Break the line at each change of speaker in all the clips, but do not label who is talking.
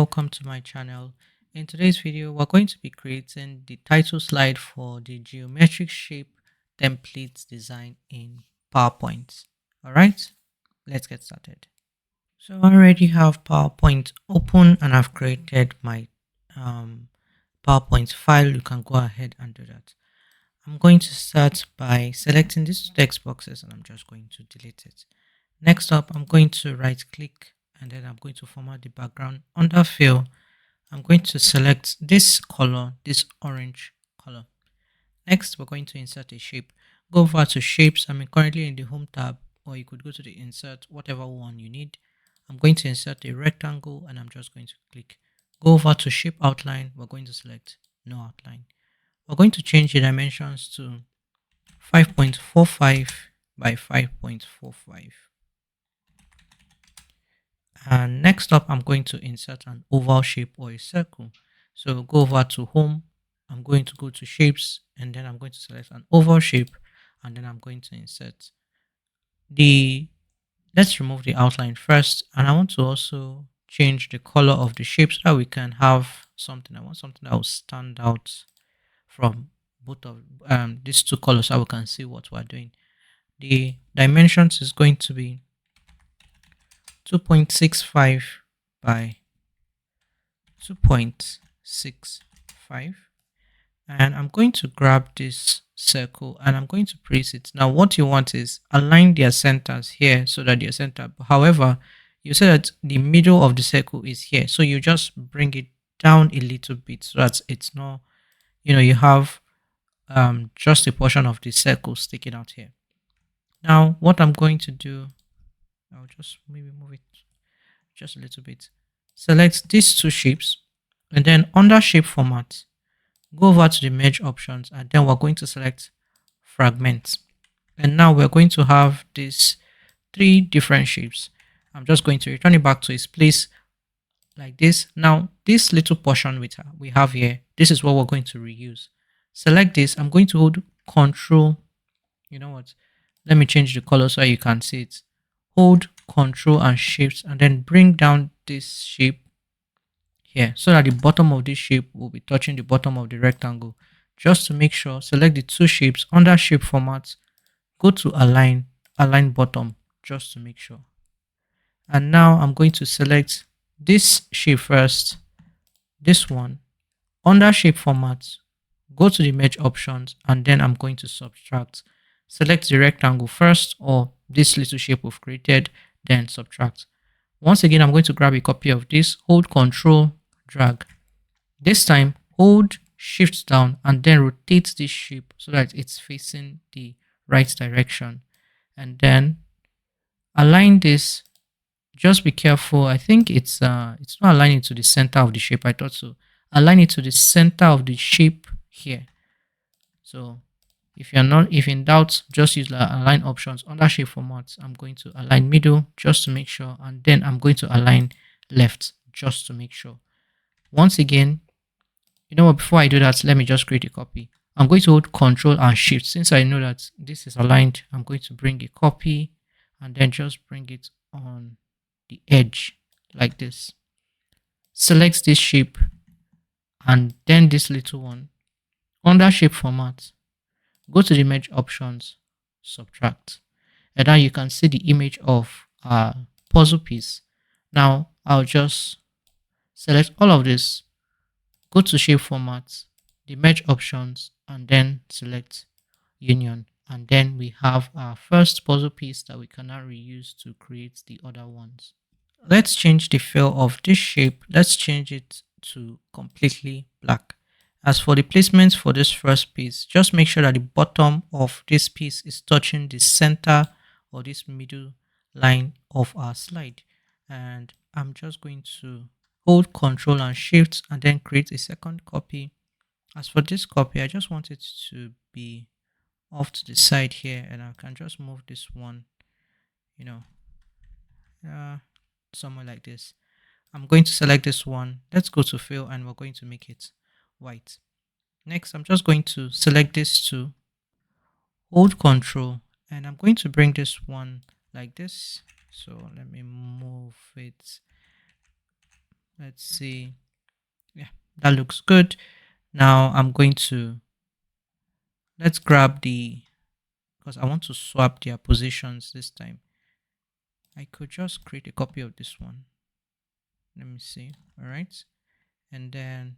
welcome to my channel. In today's video, we're going to be creating the title slide for the geometric shape templates design in PowerPoint. Alright, let's get started. So I already have PowerPoint open and I've created my PowerPoint file. You can go ahead and do that. I'm going to start by selecting these text boxes and I'm just going to delete it. Next up, I'm going to right click and then I'm going to format the background. Under fill, I'm going to select this color, this orange color. Next, we're going to insert a shape. Go over to shapes. I'm currently in the home tab, or you could go to the insert, whatever one you need. I'm going to insert a rectangle and I'm just going to click. Go over to shape outline. We're going to select no outline. We're going to change the dimensions to 5.45 by 5.45. And next up, I'm going to insert an oval shape or a circle. So go over to home. I'm going to go to shapes and then I'm going to select an oval shape and then I'm going to insert let's remove the outline first. And I want to also change the color of the shape so that we can have something. I want something that will stand out from both of these two colors so we can see what we're doing. The dimensions is going to be 2.65 by 2.65, and I'm going to grab this circle and I'm going to place it. Now what you want is align their centers here so that they're centered. However, you said that the middle of the circle is here, so you just bring it down a little bit so that it's not, you have just a portion of the circle sticking out here. Now what I'm going to do, I'll just maybe move it just a little bit. Select these two shapes and then under shape format, go over to the merge options and then we're going to select fragments. And now we're going to have these three different shapes. I'm just going to return it back to its place like this. Now this little portion we have here, this is what we're going to reuse. Select this. I'm going to hold Control. You know what? Let me change the color so you can see it. Hold Control and Shift and then bring down this shape here so that the bottom of this shape will be touching the bottom of the rectangle. Just to make sure, select the two shapes under shape format, go to align bottom just to make sure. And now I'm going to select this shape first, this one, under shape format, go to the merge options and then I'm going to subtract. Select the rectangle first or this little shape we've created, then subtract. Once again, I'm going to grab a copy of this, hold Control, drag. This time, hold Shift down and then rotate this shape so that it's facing the right direction. And then align this. Just be careful. I think it's not aligning to the center of the shape. I thought so. Align it to the center of the shape here. So if in doubt, just use the align options under shape format. I'm going to align middle just to make sure, and then I'm going to align left just to make sure. Once again, you know what, before I do that, let me just create a copy. I'm going to hold Control and Shift. Since I know that this is aligned, I'm going to bring a copy and then just bring it on the edge like this. Select this shape and then this little one under shape format. Go to the merge options, subtract, and now you can see the image of our puzzle piece. Now I'll just select all of this, go to shape format, the merge options, and then select union. And then we have our first puzzle piece that we can now reuse to create the other ones. Let's change the fill of this shape. Let's change it to completely black. As for the placement for this first piece, just make sure that the bottom of this piece is touching the center or this middle line of our slide. And I'm just going to hold Control and Shift and then create a second copy. As for this copy, I just want it to be off to the side here and I can just move this one, somewhere like this. I'm going to select this one. Let's go to fill and we're going to make it white. Next, I'm just going to select this two, hold Control, and I'm going to bring this one like this. So let me move it Let's see. Yeah, that looks good. Now I'm going to, let's grab the, because I want to swap their positions this time. I could just create a copy of this one. Let me see. All right. And then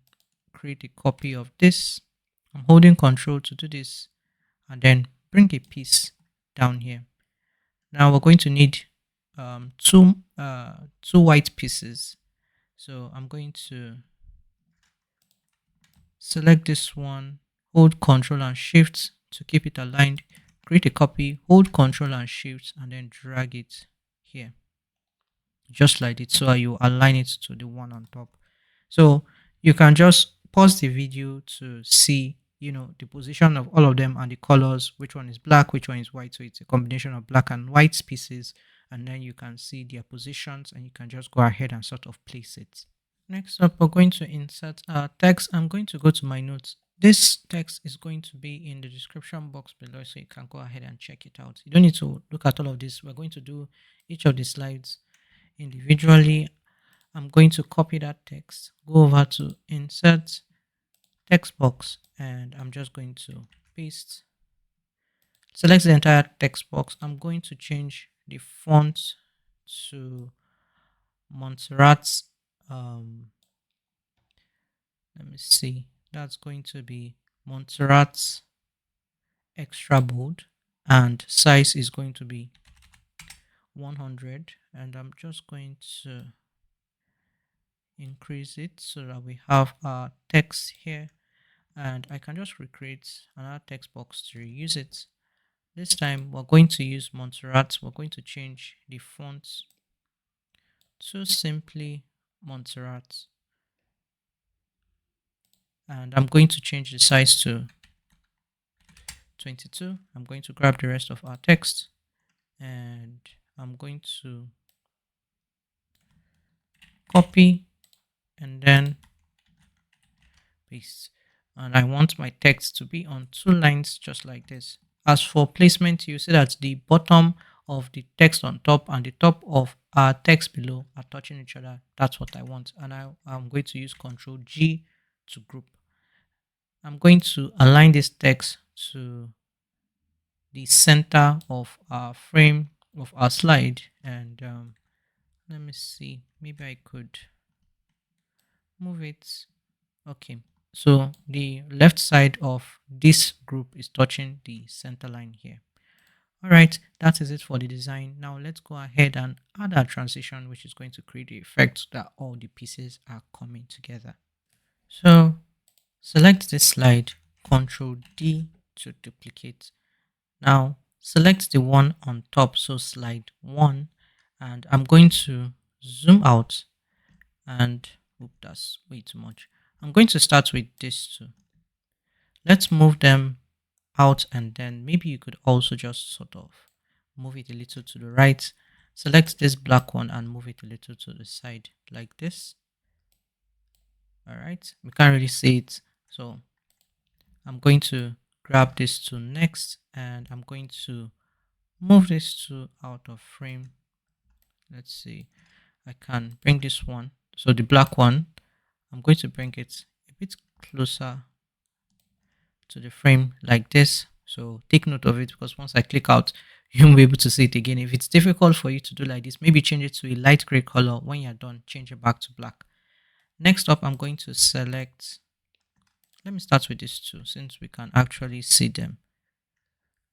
create a copy of this. I'm holding control to do this, and then bring a piece down here. Now we're going to need two white pieces. So I'm going to select this one, hold Control and Shift to keep it aligned, create a copy, hold Control and Shift, and then drag it here, just like it. So you align it to the one on top. So you can just pause the video to see, the position of all of them and the colors, which one is black, which one is white. So it's a combination of black and white pieces, and then you can see their positions, and you can just go ahead and sort of place it. Next up, we're going to insert our text. I'm going to go to my notes. This text is going to be in the description box below, so you can go ahead and check it out. You don't need to look at all of this. We're going to do each of the slides individually. I'm going to copy that text, go over to insert text box, and I'm just going to paste. Select the entire text box. I'm going to change the font to Montserrat's. Let me see. That's going to be Montserrat's extra bold, and size is going to be 100. And I'm just going to increase it so that we have our text here, and I can just recreate another text box to reuse it. This time we're going to use Montserrat. We're going to change the font to simply Montserrat, and I'm going to change the size to 22. I'm going to grab the rest of our text, and I'm going to copy and then paste. And I want my text to be on 2 lines just like this. As for placement, you see that the bottom of the text on top and the top of our text below are touching each other. That's what I want. And I'm going to use Control G to group. I'm going to align this text to the center of our frame of our slide, and let me see, maybe I could move it. Okay, so the left side of this group is touching the center line here. All right, that is it for the design. Now let's go ahead and add our transition, which is going to create the effect that all the pieces are coming together. So select this slide, Control D to duplicate. Now select the one on top, so slide 1, and I'm going to zoom out, and that's way too much. I'm going to start with these two. Let's move them out, and then maybe you could also just sort of move it a little to the right. Select this black one and move it a little to the side like this. All right, we can't really see it, so I'm going to grab this to next, and I'm going to move this to out of frame. Let's see, I can bring this one, so the black one, I'm going to bring it a bit closer to the frame like this. So take note of it, because once I click out, you won't be able to see it again. If it's difficult for you to do like this, maybe change it to a light gray color. When you're done, change it back to black. Next up, I'm going to select, let me start with these two since we can actually see them.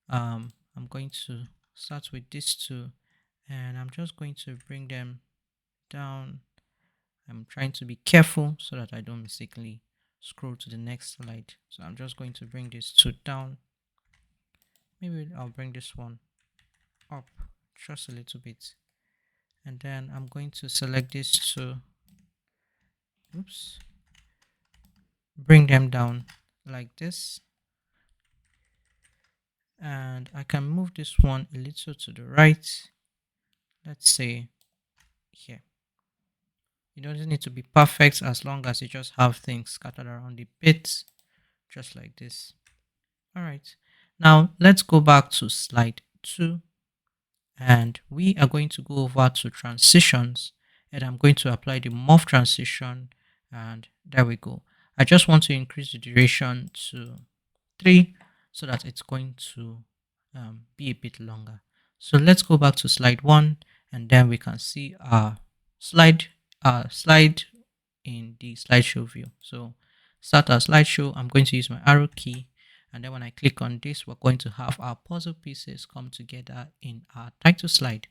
I'm going to start with these two, and I'm just going to bring them down. I'm trying to be careful so that I don't mistakenly scroll to the next slide. So I'm just going to bring these two down. Maybe I'll bring this one up just a little bit, and then I'm going to select these two, oops, bring them down like this, and I can move this one a little to the right, let's say here. It doesn't need to be perfect, as long as you just have things scattered around the bit, just like this. All right, now let's go back to slide 2, and we are going to go over to transitions, and I'm going to apply the morph transition, and there we go. I just want to increase the duration to 3 so that it's going to be a bit longer. So let's go back to slide 1, and then we can see our slide in the slideshow view. So start our slideshow. I'm going to use my arrow key, and then when I click on this, we're going to have our puzzle pieces come together in our title slide.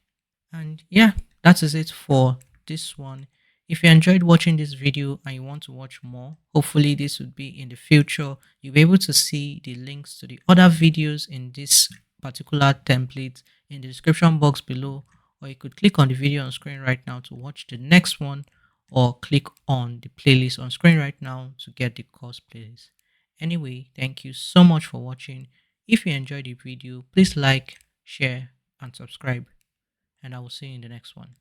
And yeah, that is it for this one. If you enjoyed watching this video and you want to watch more, hopefully this would be in the future. You'll be able to see the links to the other videos in this particular template in the description box below, or you could click on the video on screen right now to watch the next one, or click on the playlist on screen right now to get the course playlist. Anyway, thank you so much for watching. If you enjoyed the video, please like, share, and subscribe, and I will see you in the next one.